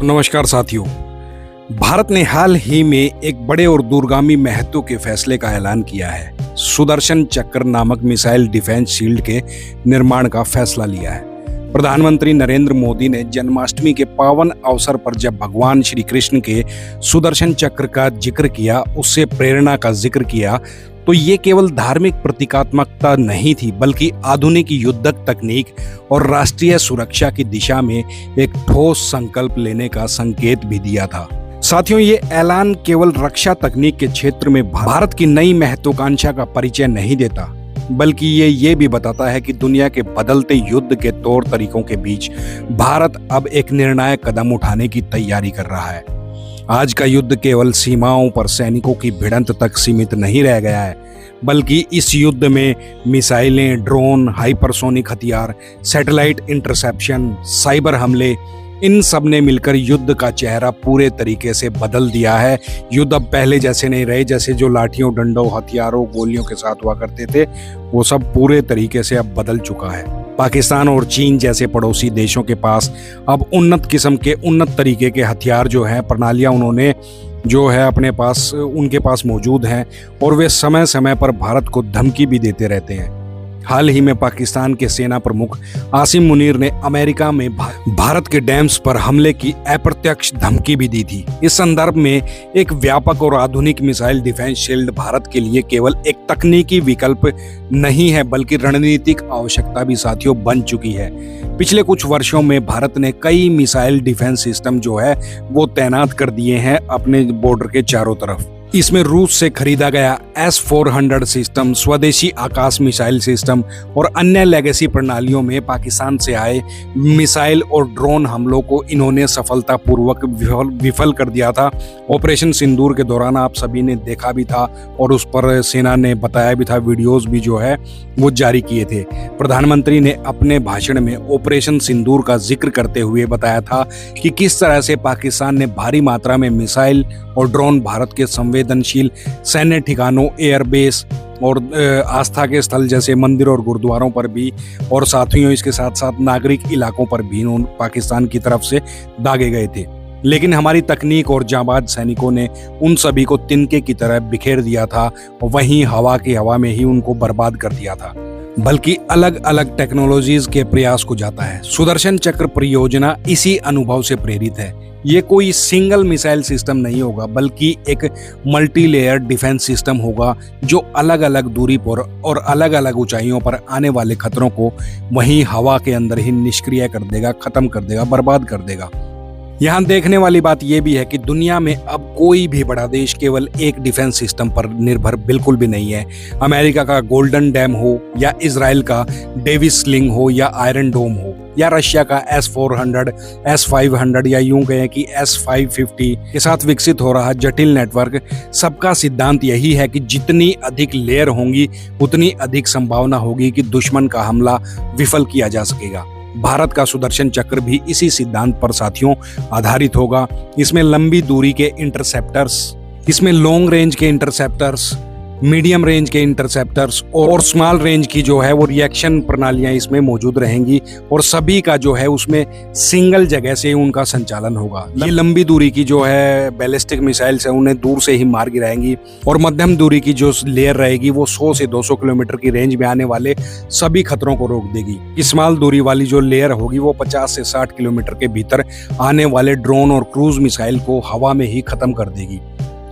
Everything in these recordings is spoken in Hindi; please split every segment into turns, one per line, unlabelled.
नमस्कार साथियों। भारत ने हाल ही में एक बड़े और दूरगामी महत्व के फैसले का ऐलान किया है। सुदर्शन चक्र नामक मिसाइल डिफेंस शील्ड के निर्माण का फैसला लिया है। प्रधानमंत्री नरेंद्र मोदी ने जन्माष्टमी के पावन अवसर पर जब भगवान श्री कृष्ण के सुदर्शन चक्र का जिक्र किया, उससे प्रेरणा का जिक्र किया, तो ये केवल धार्मिक प्रतीकात्मकता नहीं थी, बल्कि आधुनिक युद्धक तकनीक और राष्ट्रीय सुरक्षा की दिशा में एक ठोस संकल्प लेने का संकेत भी दिया था। साथियों, ये ऐलान केवल रक्षा तकनीक के क्षेत्र में भारत की नई महत्वाकांक्षा का परिचय नहीं देता, बल्कि ये भी बताता है कि दुनिया के बदलते युद्ध के तौर तरीकों के बीच भारत अब एक निर्णायक कदम उठाने की तैयारी कर रहा है। आज का युद्ध केवल सीमाओं पर सैनिकों की भिड़ंत तक सीमित नहीं रह गया है, बल्कि इस युद्ध में मिसाइलें, ड्रोन, हाइपरसोनिक हथियार, सैटेलाइट इंटरसेप्शन, साइबर हमले, इन सब ने मिलकर युद्ध का चेहरा पूरे तरीके से बदल दिया है। युद्ध अब पहले जैसे नहीं रहे, जैसे जो लाठियों, डंडों, हथियारों, गोलियों के साथ हुआ करते थे, वो सब पूरे तरीके से अब बदल चुका है। पाकिस्तान और चीन जैसे पड़ोसी देशों के पास अब उन्नत किस्म के, उन्नत तरीके के हथियार जो हैं, प्रणालियां उन्होंने जो है अपने पास, उनके पास मौजूद हैं और वे समय समय पर भारत को धमकी भी देते रहते हैं। हाल ही में पाकिस्तान के सेना प्रमुख आसिम मुनीर ने अमेरिका में भारत के डैम्स पर हमले की अप्रत्यक्ष धमकी भी दी थी। इस संदर्भ में एक व्यापक और आधुनिक मिसाइल डिफेंस शील्ड भारत के लिए केवल एक तकनीकी विकल्प नहीं है, बल्कि रणनीतिक आवश्यकता भी साथियों बन चुकी है। पिछले कुछ वर्षों में भारत ने कई मिसाइल डिफेंस सिस्टम जो है वो तैनात कर दिए हैं अपने बॉर्डर के चारों तरफ। इसमें रूस से खरीदा गया S-400 सिस्टम, स्वदेशी आकाश मिसाइल सिस्टम और अन्य लेगेसी प्रणालियों में पाकिस्तान से आए मिसाइल और ड्रोन हमलों को इन्होंने सफलतापूर्वक विफल कर दिया था। ऑपरेशन सिंदूर के दौरान आप सभी ने देखा भी था और उस पर सेना ने बताया भी था, वीडियोस भी जो है वो जारी किए थे। प्रधानमंत्री ने अपने भाषण में ऑपरेशन सिंदूर का जिक्र करते हुए बताया था कि किस तरह से पाकिस्तान ने भारी मात्रा में मिसाइल और ड्रोन भारत के संवेदनशील सैन्य ठिकानों, एयरबेस और आस्था के स्थल जैसे मंदिर और गुरुद्वारों पर भी, और साथियों इसके साथ साथ नागरिक इलाकों पर भी पाकिस्तान की तरफ से दागे गए थे। लेकिन हमारी तकनीक और जांबाज सैनिकों ने उन सभी को तिनके की तरह बिखेर दिया था और वहीं हवा में ही उनको बर्बाद कर दिया था, बल्कि अलग अलग टेक्नोलॉजीज के प्रयास को जाता है। सुदर्शन चक्र परियोजना इसी अनुभव से प्रेरित है। ये कोई सिंगल मिसाइल सिस्टम नहीं होगा, बल्कि एक मल्टी लेयर डिफेंस सिस्टम होगा जो अलग अलग दूरी पर और अलग अलग ऊंचाइयों पर आने वाले खतरों को वहीं हवा के अंदर ही निष्क्रिय कर देगा, खत्म कर देगा, बर्बाद कर देगा। यहाँ देखने वाली बात यह भी है कि दुनिया में अब कोई भी बड़ा देश केवल एक डिफेंस सिस्टम पर निर्भर बिल्कुल भी नहीं है। अमेरिका का गोल्डन डैम हो या इजराइल का डेविस स्लिंग हो या आयरन डोम हो या रशिया का S-400, S-500 या यूं कहें कि S-550 के साथ विकसित हो रहा जटिल नेटवर्क, सबका सिद्धांत यही है कि जितनी अधिक लेयर होंगी उतनी अधिक संभावना होगी कि दुश्मन का हमला विफल किया जा सकेगा। भारत का सुदर्शन चक्र भी इसी सिद्धांत पर साथियों आधारित होगा। इसमें लंबी दूरी के इंटरसेप्टर्स, इसमें लॉन्ग रेंज के इंटरसेप्टर्स, मीडियम रेंज के इंटरसेप्टर्स और स्मॉल रेंज की जो है वो रिएक्शन प्रणालियां इसमें मौजूद रहेंगी और सभी का जो है उसमें सिंगल जगह से उनका संचालन होगा। ये लंबी दूरी की जो है बैलिस्टिक मिसाइल्स है उन्हें दूर से ही मार गिराएंगी और मध्यम दूरी की जो लेयर रहेगी वो 100 से 200 किलोमीटर की रेंज में आने वाले सभी खतरों को रोक देगी। स्मॉल दूरी वाली जो लेयर होगी वो 50 से 60 किलोमीटर के भीतर आने वाले ड्रोन और क्रूज मिसाइल को हवा में ही खत्म कर देगी।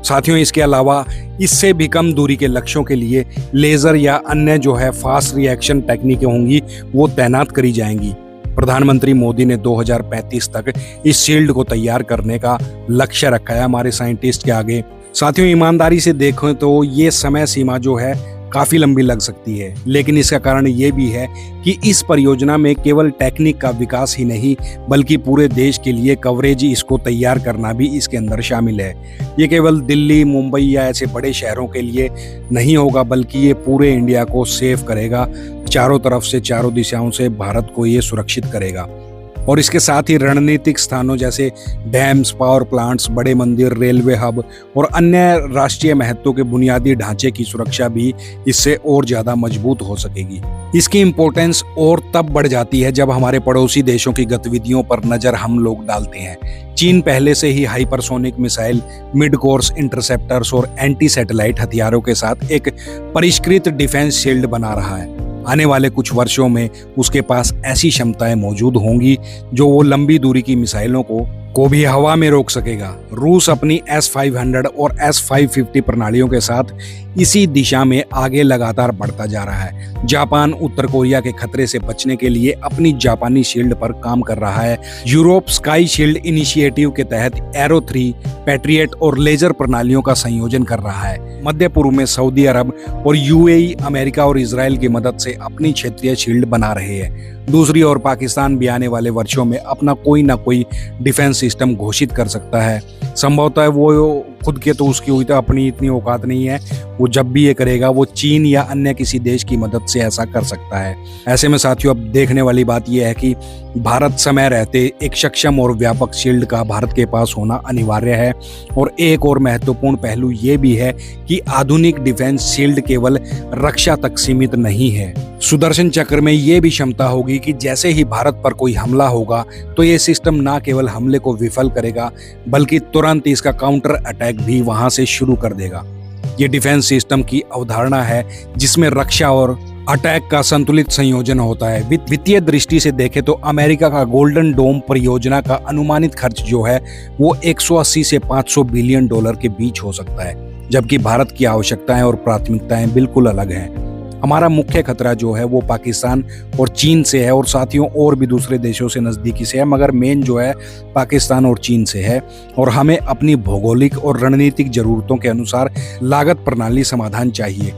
साथियों, इसके अलावा इससे भी कम दूरी के लक्ष्यों के लिए लेजर या अन्य जो है फास्ट रिएक्शन टेक्निकें होंगी वो तैनात करी जाएंगी। प्रधानमंत्री मोदी ने 2035 तक इस शील्ड को तैयार करने का लक्ष्य रखा है हमारे साइंटिस्ट के आगे। साथियों, ईमानदारी से देखें तो ये समय सीमा जो है काफी लंबी लग सकती है, लेकिन इसका कारण ये भी है कि इस परियोजना में केवल टेक्निक का विकास ही नहीं, बल्कि पूरे देश के लिए कवरेज इसको तैयार करना भी इसके अंदर शामिल है। ये केवल दिल्ली, मुंबई या ऐसे बड़े शहरों के लिए नहीं होगा, बल्कि ये पूरे इंडिया को सेफ करेगा, चारों तरफ से, चारों दिशाओं से भारत को ये सुरक्षित करेगा। और इसके साथ ही रणनीतिक स्थानों जैसे डैम्स, पावर प्लांट्स, बड़े मंदिर, रेलवे हब और अन्य राष्ट्रीय महत्व के बुनियादी ढांचे की सुरक्षा भी इससे और ज्यादा मजबूत हो सकेगी। इसकी इम्पोर्टेंस और तब बढ़ जाती है जब हमारे पड़ोसी देशों की गतिविधियों पर नजर हम लोग डालते हैं। चीन पहले से ही hypersonic missile, mid course interceptors और एंटी सैटेलाइट हथियारों के साथ एक परिष्कृत डिफेंस शील्ड बना रहा है। आने वाले कुछ वर्षों में उसके पास ऐसी क्षमताएं मौजूद होंगी जो वो लंबी दूरी की मिसाइलों को भी हवा में रोक सकेगा। रूस अपनी S-500 और S-550 प्रणालियों के साथ इसी दिशा में आगे लगातार बढ़ता जा रहा है। जापान उत्तर कोरिया के खतरे से बचने के लिए अपनी जापानी शील्ड पर काम कर रहा है। यूरोप स्काई शील्ड इनिशिएटिव के तहत एरो 3, पैट्रियट और लेजर प्रणालियों का संयोजन कर रहा है। मध्य पूर्व में सऊदी अरब और UAE अमेरिका और इजराइल की मदद से अपनी क्षेत्रीय शील्ड बना रहे हैं। दूसरी ओर पाकिस्तान भी आने वाले वर्षों में अपना कोई ना कोई डिफेंस सिस्टम घोषित कर सकता है। संभवतः वो खुद के तो उसकी हुई तो अपनी इतनी औकात नहीं है, वो जब भी ये करेगा वो चीन या अन्य किसी देश की मदद से ऐसा कर सकता है। ऐसे में साथियों, अब देखने वाली बात यह है कि भारत समय रहते एक सक्षम और व्यापक शील्ड का भारत के पास होना अनिवार्य है। और एक और महत्वपूर्ण पहलू ये भी है कि आधुनिक डिफेंस शील्ड केवल रक्षा तक सीमित नहीं है। सुदर्शन चक्र में ये भी क्षमता होगी कि जैसे ही भारत पर कोई हमला होगा तो ये सिस्टम ना केवल हमले को विफल करेगा बल्कि तुरंत इसका काउंटर अटैक भी वहां से शुरू कर देगा। ये डिफेंस सिस्टम की अवधारणा है जिसमें रक्षा और अटैक का संतुलित संयोजन होता है। वित्तीय दृष्टि से देखें तो अमेरिका का गोल्डन डोम परियोजना का अनुमानित खर्च जो है वो 180 से 500 बिलियन डॉलर के बीच हो सकता है, जबकि भारत की आवश्यकताएं और प्राथमिकताएं बिल्कुल अलग हैं। हमारा मुख्य खतरा जो है वो पाकिस्तान और चीन से है और साथियों और भी दूसरे देशों से नजदीकी से है, मगर मेन जो है पाकिस्तान और चीन से है। और हमें अपनी भौगोलिक और रणनीतिक जरूरतों के अनुसार लागत प्रणाली समाधान चाहिए।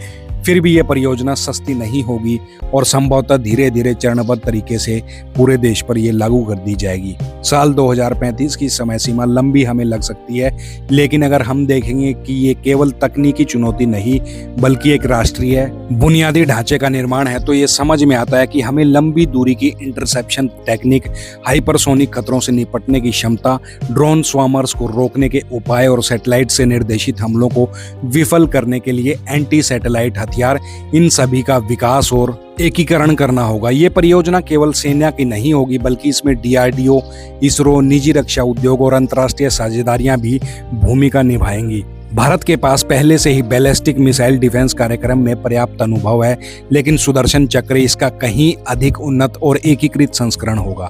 फिर भी यह परियोजना सस्ती नहीं होगी और संभवतः धीरे धीरे चरणबद्ध तरीके से पूरे देश पर यह लागू कर दी जाएगी। साल 2035 की समय सीमा लंबी हमें लग सकती है, लेकिन अगर हम देखेंगे कि ये केवल तकनीकी चुनौती नहीं बल्कि एक राष्ट्रीय बुनियादी ढांचे का निर्माण है, तो ये समझ में आता है कि हमें लंबी दूरी की इंटरसेप्शन टेक्निक, हाइपरसोनिक खतरों से निपटने की क्षमता, ड्रोन स्वामर्स को रोकने के उपाय और सैटेलाइट से निर्देशित हमलों को विफल करने के लिए एंटी सैटेलाइट हथियार, इन सभी का विकास और एकीकरण करना होगा। ये परियोजना केवल सेना की नहीं होगी बल्कि इसमें DRDO, इसरो, निजी रक्षा उद्योग और अंतर्राष्ट्रीय साझेदारियां भी भूमिका निभाएंगी। भारत के पास पहले से ही बैलिस्टिक मिसाइल डिफेंस कार्यक्रम में पर्याप्त अनुभव है, लेकिन सुदर्शन चक्र इसका कहीं अधिक उन्नत और एकीकृत संस्करण होगा।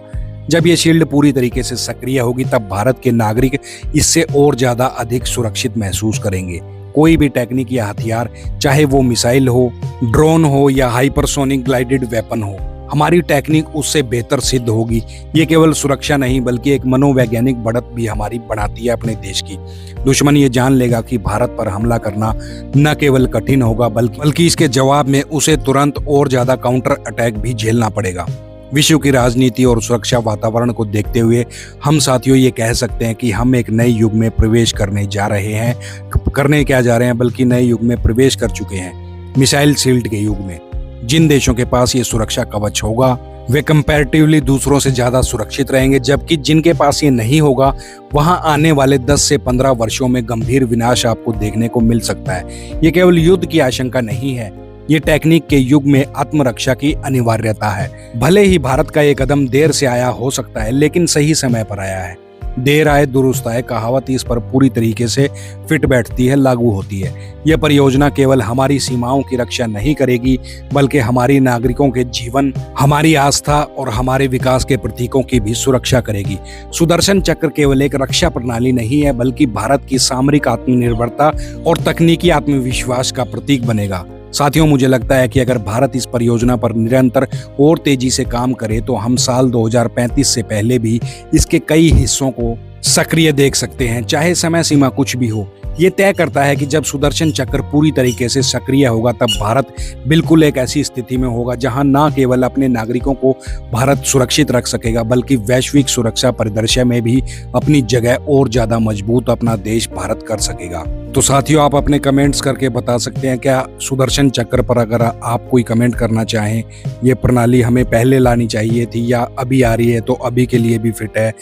जब ये शील्ड पूरी तरीके से सक्रिय होगी तब भारत के नागरिक इससे और ज्यादा अधिक सुरक्षित महसूस करेंगे। कोई भी टेक्निक या हथियार, चाहे वो मिसाइल हो, ड्रोन हो या हाइपरसोनिक ग्लाइडेड वेपन हो, हमारी टेक्निक उससे बेहतर सिद्ध होगी। ये केवल सुरक्षा नहीं बल्कि एक मनोवैज्ञानिक बढ़त भी हमारी बढ़ाती है अपने देश की। दुश्मन ये जान लेगा कि भारत पर हमला करना न केवल कठिन होगा बल्कि इसके जवाब में उसे तुरंत और ज्यादा काउंटर अटैक भी झेलना पड़ेगा। विश्व की राजनीति और सुरक्षा वातावरण को देखते हुए हम साथियों ये कह सकते हैं कि हम एक नए युग में प्रवेश करने जा रहे हैं बल्कि नए युग में प्रवेश कर चुके हैं, मिसाइल शील्ड के युग में। जिन देशों के पास ये सुरक्षा कवच होगा वे कंपैरेटिवली दूसरों से ज्यादा सुरक्षित रहेंगे, जबकि जिनके पास ये नहीं होगा वहां आने वाले 10 से 15 वर्षों में गंभीर विनाश आपको देखने को मिल सकता है। ये केवल युद्ध की आशंका नहीं है, ये टेक्निक के युग में आत्मरक्षा की अनिवार्यता है। भले ही भारत का ये कदम देर से आया हो सकता है, लेकिन सही समय पर आया है। देर आए दुरुस्त आए कहावत इस पर पूरी तरीके से फिट बैठती है, लागू होती है। यह परियोजना केवल हमारी सीमाओं की रक्षा नहीं करेगी बल्कि हमारी नागरिकों के जीवन, हमारी आस्था और हमारे विकास के प्रतीकों की भी सुरक्षा करेगी। सुदर्शन चक्र केवल एक रक्षा प्रणाली नहीं है बल्कि भारत की सामरिक आत्मनिर्भरता और तकनीकी आत्मविश्वास का प्रतीक बनेगा। साथियों, मुझे लगता है कि अगर भारत इस परियोजना पर निरंतर और तेजी से काम करे तो हम साल 2035 से पहले भी इसके कई हिस्सों को सक्रिय देख सकते हैं, चाहे समय सीमा कुछ भी हो। ये तय करता है कि जब सुदर्शन चक्र पूरी तरीके से सक्रिय होगा तब भारत बिल्कुल एक ऐसी स्थिति में होगा जहां न केवल अपने नागरिकों को भारत सुरक्षित रख सकेगा बल्कि वैश्विक सुरक्षा परिदृश्य में भी अपनी जगह और ज्यादा मजबूत अपना देश भारत कर सकेगा। तो साथियों, आप अपने कमेंट्स करके बता सकते हैं क्या सुदर्शन चक्र पर अगर आप कोई कमेंट करना चाहें, ये प्रणाली हमें पहले लानी चाहिए थी या अभी आ रही है तो अभी के लिए भी फिट है,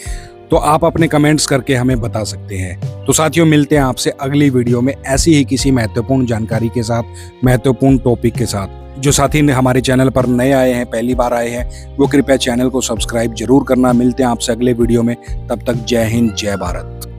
तो आप अपने कमेंट्स करके हमें बता सकते हैं। तो साथियों, मिलते हैं आपसे अगली वीडियो में ऐसी ही किसी महत्वपूर्ण जानकारी के साथ, महत्वपूर्ण टॉपिक के साथ। जो साथी ने हमारे चैनल पर नए आए हैं, पहली बार आए हैं, वो कृपया चैनल को सब्सक्राइब जरूर करना। मिलते हैं आपसे अगले वीडियो में, तब तक जय हिंद, जय भारत।